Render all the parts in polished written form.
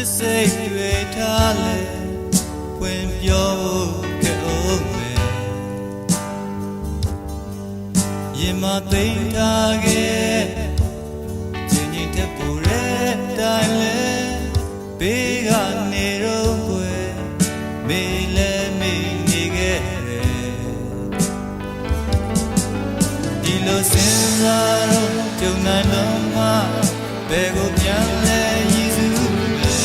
စ်စိတ်တွေထားလဲဖွင့်ပြောခဲ့အောင်မယ်ရင်မသိမ်းထားခဲ့ချင်းချင်းတက်ပူတဲ့တိုင်းလဲဘေးကနေတော့ွယ်မေးလဲမေးနေခဲ့တယ်ဒီလိုစဉ်းစားတော့ကြုံနိုင်လုံးမဘယ်ကိုပြန်လဲရည်စူးမယ်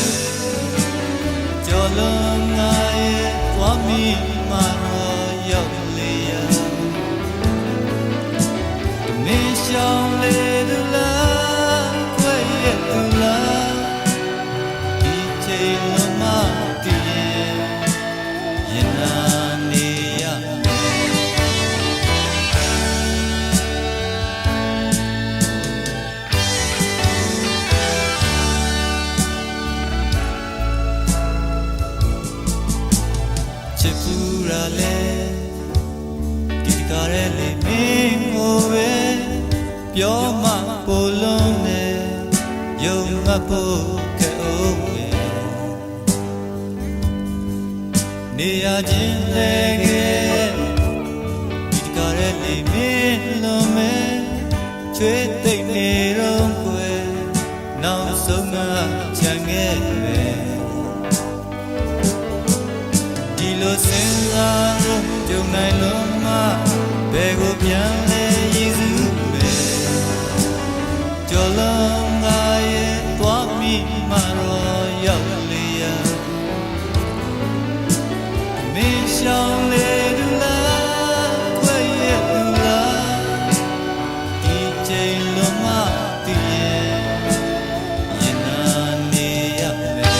ကြော်လုံးငါရဲ့သွားမိမှတော့ရောက်လေရမင်းရှောင်းလေသူလားခွဲရဲ့သူလားဒီချိန်လုံးမတည်ရင်နာနေရချစ်သူရလဲဒီကားရဲ့လေမင်းကိုပဲပြောမှပိုလုံးနဲ့ယုံမှတ်ဖို့ခဲ့အောင်နေရခြင်းလေခဲ့ဒီကားရဲ့လေမင်းလုံးမဲ့ချွေးသိမ့်နေတော့ွယ်နောက်ဆုံးကချန်ခဲ့ပဲဒီလိုစဉ်းစားလို့ကြုံနိုင်လို့မှဘယ်ကိုပြန်လဲရည်စူးမယ်ကြော်လုံးငါရဲ့သွားမိမှတော့ရောက်လေရမင်းရှောင်းလေသူလားခွဲရဲ့သူလားဒီချိန်လုံးမတည်ရင်နာနေရမယ်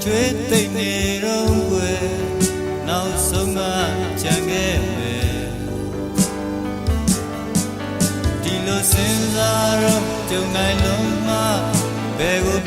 ချွေးသိမ့်နေတော့ွယ်နောက်ဆုံးကချန်ခဲ့မယ်ဒီလိုစဉ်းစားတော့ကြုံနိုင်လုံးမဘယ်ကို